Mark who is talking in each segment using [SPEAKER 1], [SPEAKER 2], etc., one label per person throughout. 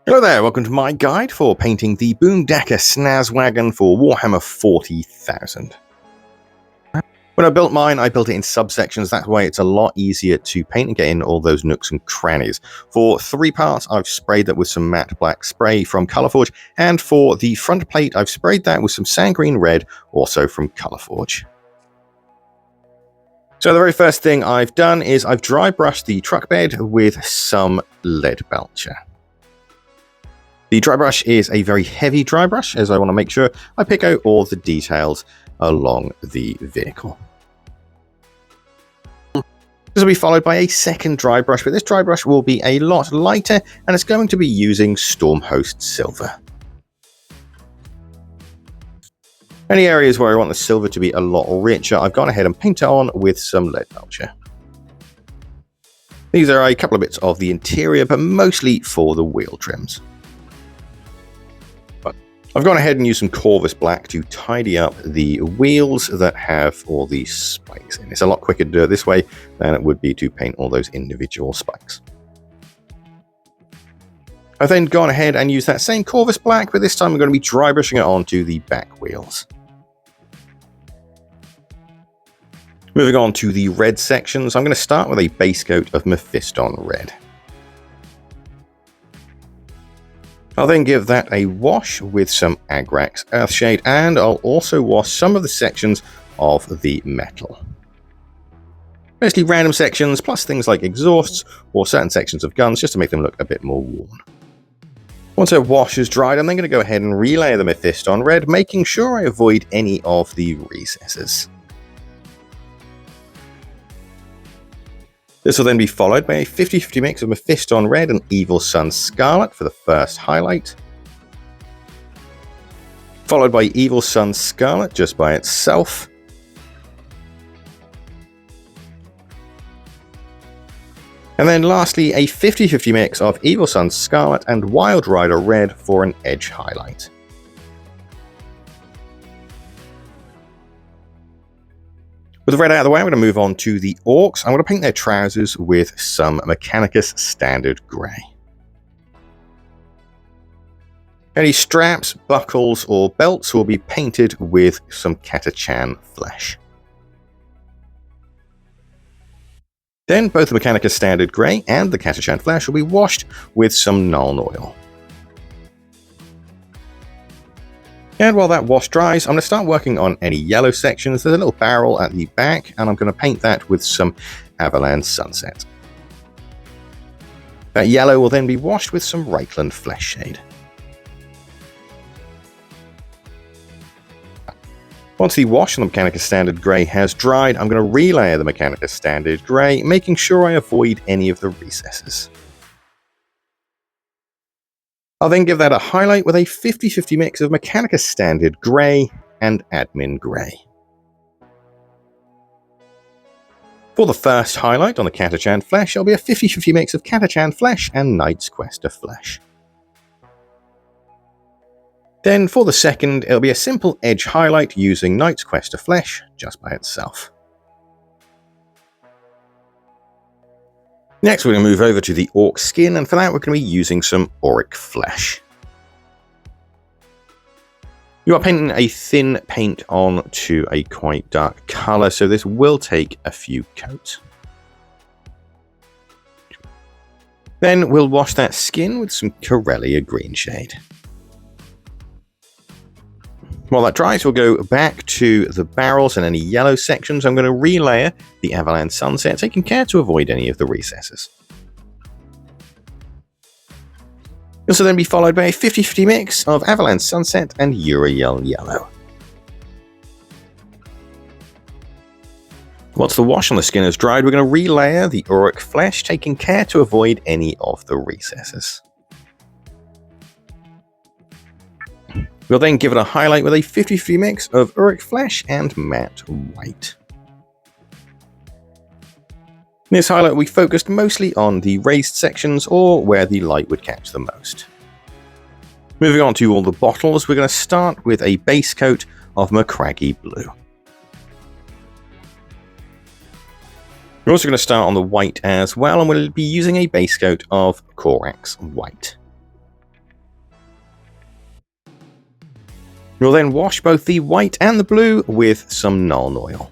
[SPEAKER 1] Hello there, welcome to my guide for painting the Boomdakka Snazzwagon for Warhammer 40,000. When I built mine, I built it in subsections. That way it's a lot easier to paint and get in all those nooks and crannies. For 3 parts, I've sprayed that with some matte black spray from Colourforge, and for the front plate, I've sprayed that with some sand green red, also from Colourforge. So the very first thing I've done is I've dry brushed the truck bed with some lead belcher. The dry brush is a very heavy dry brush, as I want to make sure I pick out all the details along the vehicle. This will be followed by a second dry brush, but this dry brush will be a lot lighter, and it's going to be using Stormhost Silver. Any areas where I want the silver to be a lot richer, I've gone ahead and painted it on with some lead belcher. These are a couple of bits of the interior, but mostly for the wheel trims. I've gone ahead and used some Corvus Black to tidy up the wheels that have all these spikes in. It's a lot quicker to do it this way than it would be to paint all those individual spikes. I've then gone ahead and used that same Corvus Black, but this time I'm going to be dry brushing it onto the back wheels. Moving on to the red sections, I'm going to start with a base coat of Mephiston Red. I'll then give that a wash with some Agrax Earthshade, and I'll also wash some of the sections of the metal. Mostly random sections, plus things like exhausts or certain sections of guns, just to make them look a bit more worn. Once a wash is dried, I'm then going to go ahead and relayer the Mephiston Red, making sure I avoid any of the recesses. This will then be followed by a 50-50 mix of Mephiston Red and Evil Sunz Scarlet for the first highlight. Followed by Evil Sunz Scarlet just by itself. And then lastly, a 50-50 mix of Evil Sunz Scarlet and Wild Rider Red for an edge highlight. With the red out of the way, I'm going to move on to the orks. I'm going to paint their trousers with some Mechanicus Standard Grey. Any straps, buckles, or belts will be painted with some Catachan flesh. Then both the Mechanicus Standard Grey and the Catachan flesh will be washed with some Nuln Oil. And while that wash dries, I'm going to start working on any yellow sections. There's a little barrel at the back, and I'm going to paint that with some Avalan Sunset. That yellow will then be washed with some Reikland Flesh Shade. Once the wash on the Mechanicus Standard Grey has dried, I'm going to relayer the Mechanicus Standard Grey, making sure I avoid any of the recesses. I'll then give that a highlight with a 50-50 mix of Mechanicus Standard Grey and Admin Grey. For the first highlight on the Catachan Flesh, it'll be a 50-50 mix of Catachan Flesh and Knight's Quester Flesh. Then for the second, it'll be a simple edge highlight using Knight's Quester Flesh just by itself. Next, we're going to move over to the orc skin, and for that we're going to be using some auric flesh. You are painting a thin paint on to a quite dark colour, so this will take a few coats. Then we'll wash that skin with some Corellia green shade. While that dries, we'll go back to the barrels and any yellow sections. I'm going to relayer the Avalan Sunset, taking care to avoid any of the recesses. This will then be followed by a 50-50 mix of Avalan Sunset and Uriel Yellow. Once the wash on the skin has dried, we're going to relayer the auric flesh, taking care to avoid any of the recesses. We'll then give it a highlight with a 50-50 mix of auric flesh and matte white. In this highlight we focused mostly on the raised sections or where the light would catch the most. Moving on to all the bottles, we're going to start with a base coat of Macragge Blue. We're also going to start on the white as well, and we'll be using a base coat of Corax White. We'll then wash both the white and the blue with some Nuln Oil.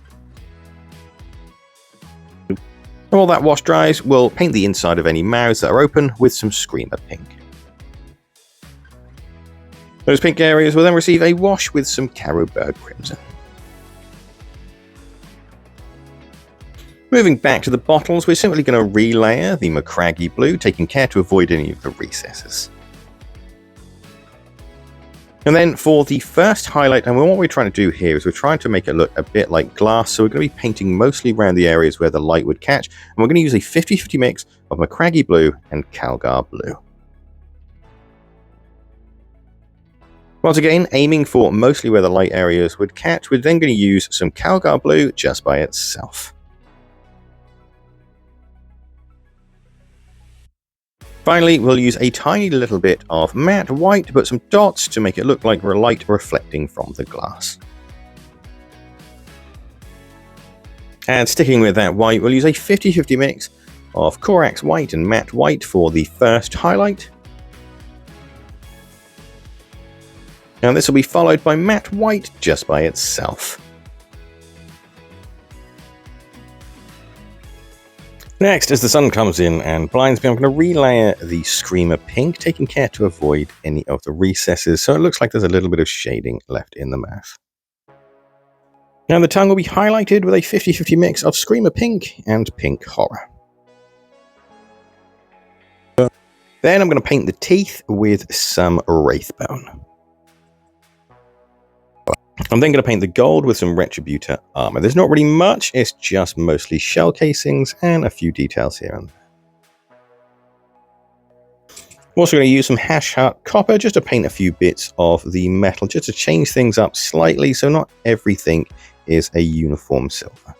[SPEAKER 1] While that wash dries, we'll paint the inside of any mouths that are open with some Screamer Pink. Those pink areas will then receive a wash with some Caro Bird Crimson. Moving back to the bottles, we're simply going to relayer the Macragge Blue, taking care to avoid any of the recesses. And then for the first highlight, and what we're trying to do here is we're trying to make it look a bit like glass, so we're going to be painting mostly around the areas where the light would catch, and we're going to use a 50-50 mix of Macragge Blue and Calgar Blue. Once again, aiming for mostly where the light areas would catch, we're then going to use some Calgar Blue just by itself. Finally, we'll use a tiny little bit of matte white to put some dots to make it look like light reflecting from the glass. And sticking with that white, we'll use a 50-50 mix of Corax White and Matte White for the first highlight. And this will be followed by Matte White just by itself. Next, as the sun comes in and blinds me, I'm going to relayer the Screamer Pink, taking care to avoid any of the recesses, so it looks like there's a little bit of shading left in the mouth. Now the tongue will be highlighted with a 50-50 mix of Screamer Pink and Pink Horror. Then I'm going to paint the teeth with some Wraithbone. I'm then going to paint the gold with some Retributor armor. There's not really much, it's just mostly shell casings and a few details here and there. I'm also going to use some Hash Heart Copper just to paint a few bits of the metal, just to change things up slightly so not everything is a uniform silver.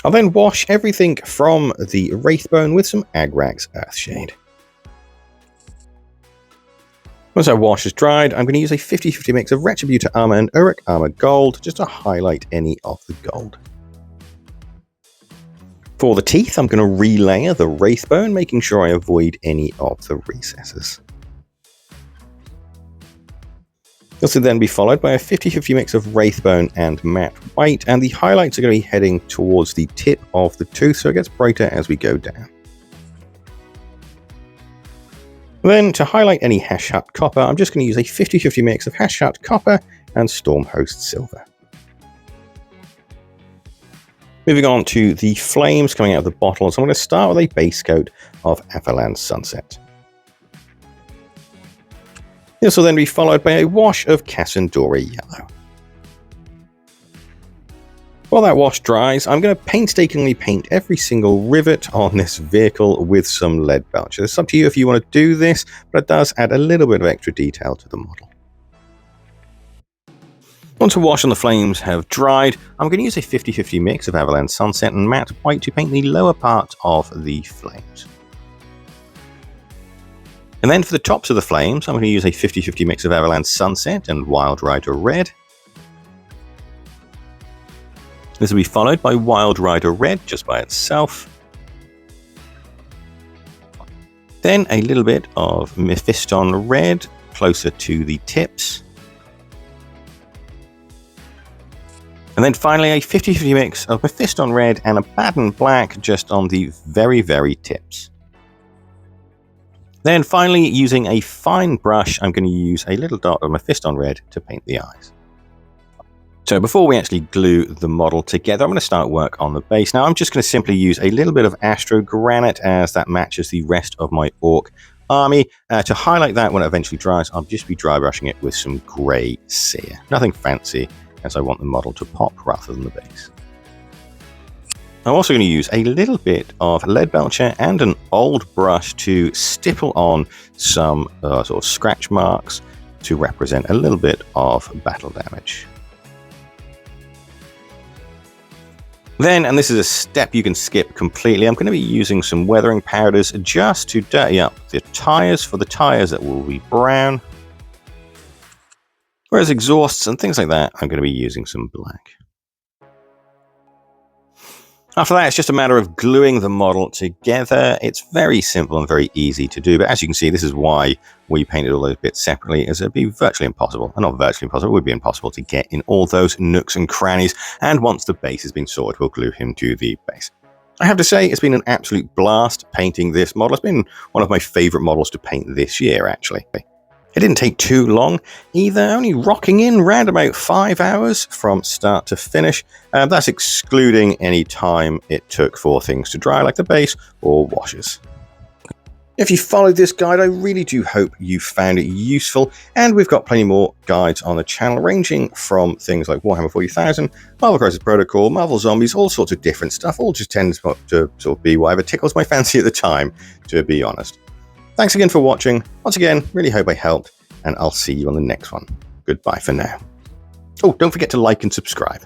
[SPEAKER 1] I'll then wash everything from the Wraithbone with some Agrax Earthshade. Once our wash is dried, I'm going to use a 50-50 mix of Retributor Armor and Uruk Armor Gold just to highlight any of the gold. For the teeth, I'm going to relayer the Wraithbone, making sure I avoid any of the recesses. This will then be followed by a 50-50 mix of Wraithbone and Matte White, and the highlights are going to be heading towards the tip of the tooth, so it gets brighter as we go down. Then, to highlight any Hash Heart Copper, I'm just going to use a 50-50 mix of Hash Heart Copper and Stormhost Silver. Moving on to the flames coming out of the bottles, I'm going to start with a base coat of Avalanche Sunset. This will then be followed by a wash of Cassandora Yellow. While that wash dries, I'm going to painstakingly paint every single rivet on this vehicle with some lead belcher. It's up to you if you want to do this, but it does add a little bit of extra detail to the model. Once the wash and the flames have dried, I'm going to use a 50-50 mix of Avalanche Sunset and Matte White to paint the lower part of the flames. And then for the tops of the flames, I'm going to use a 50-50 mix of Avalanche Sunset and Wild Rider Red. This will be followed by Wild Rider Red just by itself. Then a little bit of Mephiston Red closer to the tips. And then finally a 50-50 mix of Mephiston Red and Abaddon Black just on the very, very tips. Then finally, using a fine brush, I'm going to use a little dot of Mephiston Red to paint the eyes. So before we actually glue the model together, I'm going to start work on the base. Now I'm just going to simply use a little bit of Astro Granite as that matches the rest of my Orc army. To highlight that when it eventually dries, I'll just be dry brushing it with some Grey Seer. Nothing fancy, as I want the model to pop rather than the base. I'm also going to use a little bit of lead belcher and an old brush to stipple on some sort of scratch marks to represent a little bit of battle damage. Then, and this is a step you can skip completely, I'm going to be using some weathering powders just to dirty up the tyres. For the tyres that will be brown, whereas exhausts and things like that, I'm going to be using some black. After that, it's just a matter of gluing the model together. It's very simple and very easy to do, but as you can see, this is why we painted all those bits separately, as it'd be virtually impossible, and not virtually impossible, it would be impossible to get in all those nooks and crannies, and once the base has been sorted, we'll glue him to the base. I have to say, it's been an absolute blast painting this model. It's been one of my favourite models to paint this year, actually. It didn't take too long either, only rocking in round about 5 hours from start to finish. That's excluding any time it took for things to dry, like the base or washes. If you followed this guide, I really do hope you found it useful, and we've got plenty more guides on the channel, ranging from things like Warhammer 40,000, Marvel Crisis Protocol, Marvel Zombies, all sorts of different stuff, all just tends to sort of be whatever tickles my fancy at the time, to be honest. Thanks again for watching. Once again, really hope I helped, and I'll see you on the next one. Goodbye for now. Oh, don't forget to like and subscribe.